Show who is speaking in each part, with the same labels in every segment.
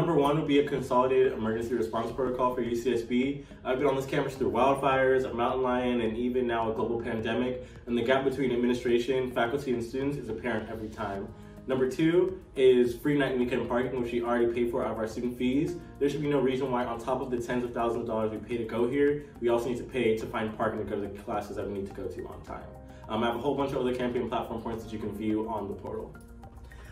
Speaker 1: Number one would be a consolidated emergency response protocol for UCSB. I've been on this campus through wildfires, a mountain lion, and even now a global pandemic, and the gap between administration, faculty, and students is apparent every time. Number two is free night and weekend parking, which we already pay for out of our student fees. There should be no reason why, on top of the tens of thousands of dollars we pay to go here, we also need to pay to find parking to go to the classes that we need to go to on time. I have a whole bunch of other campaign platform points that you can view on the portal.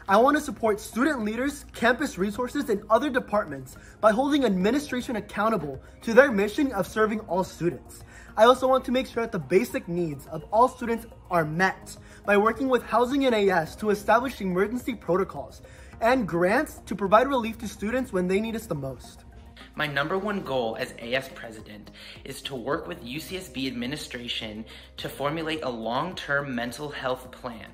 Speaker 2: I want to support student leaders, campus resources, and other departments by holding administration accountable to their mission of serving all students. I also want to make sure that the basic needs of all students are met by working with Housing and AS to establish emergency protocols and grants to provide relief to students when they need us the most.
Speaker 3: My number one goal as AS president is to work with UCSB administration to formulate a long-term mental health plan.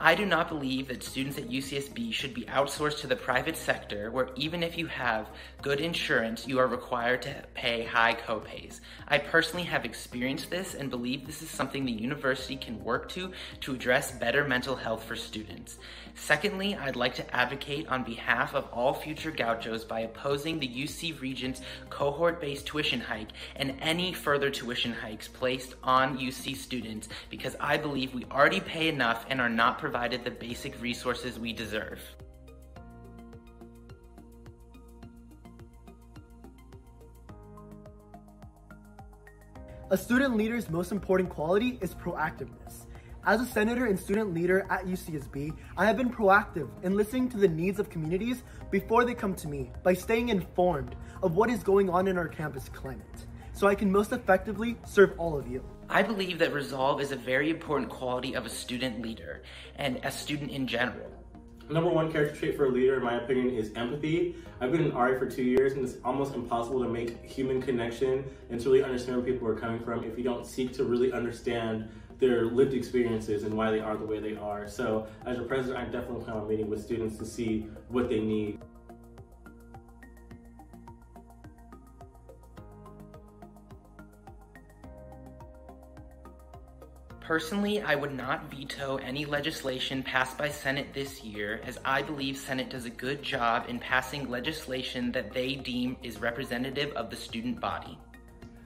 Speaker 3: I do not believe that students at UCSB should be outsourced to the private sector, where even if you have good insurance, you are required to pay high copays. I personally have experienced this and believe this is something the university can work to address better mental health for students. Secondly, I'd like to advocate on behalf of all future gauchos by opposing the UC Regent's cohort-based tuition hike and any further tuition hikes placed on UC students, because I believe we already pay enough and are not provided the basic resources we deserve.
Speaker 2: A student leader's most important quality is proactiveness. As a senator and student leader at UCSB, I have been proactive in listening to the needs of communities before they come to me by staying informed of what is going on in our campus climate, so I can most effectively serve all of you.
Speaker 3: I believe that resolve is a very important quality of a student leader and a student in general.
Speaker 1: Number one character trait for a leader, in my opinion, is empathy. I've been in RA for 2 years, and it's almost impossible to make human connection and to really understand where people are coming from if you don't seek to really understand their lived experiences and why they are the way they are. So as your president, I definitely plan on meeting with students to see what they need.
Speaker 3: Personally, I would not veto any legislation passed by Senate this year, as I believe Senate does a good job in passing legislation that they deem is representative of the student body.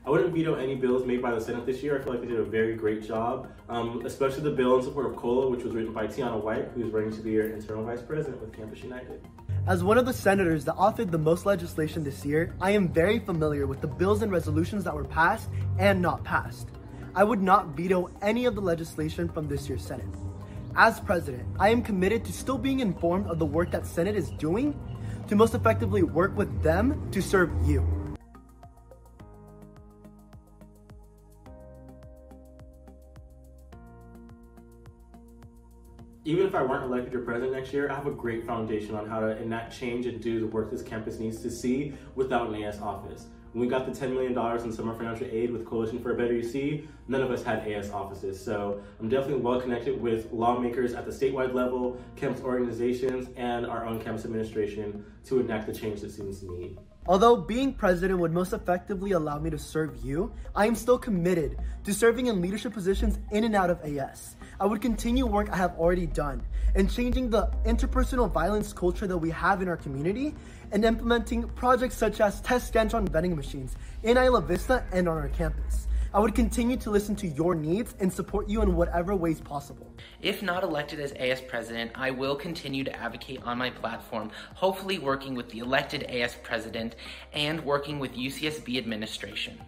Speaker 1: I wouldn't veto any bills made by the Senate this year. I feel like they did a very great job, especially the bill in support of COLA, which was written by Tiana White, who's running to be your internal vice president with Campus United.
Speaker 2: As one of the senators that authored the most legislation this year, I am very familiar with the bills and resolutions that were passed and not passed. I would not veto any of the legislation from this year's Senate. As president, I am committed to still being informed of the work that Senate is doing to most effectively work with them to serve you.
Speaker 1: Even if I weren't elected your president next year, I have a great foundation on how to enact change and do the work this campus needs to see without an AS office. When we got the $10 million in summer financial aid with Coalition for a Better UC, none of us had AS offices. So I'm definitely well connected with lawmakers at the statewide level, campus organizations, and our own campus administration to enact the change that students need.
Speaker 2: Although being president would most effectively allow me to serve you, I am still committed to serving in leadership positions in and out of AS. I would continue work I have already done in changing the interpersonal violence culture that we have in our community and implementing projects such as test scantron vending machines in Isla Vista and on our campus. I would continue to listen to your needs and support you in whatever ways possible.
Speaker 3: If not elected as AS president, I will continue to advocate on my platform, hopefully working with the elected AS president and working with UCSB administration.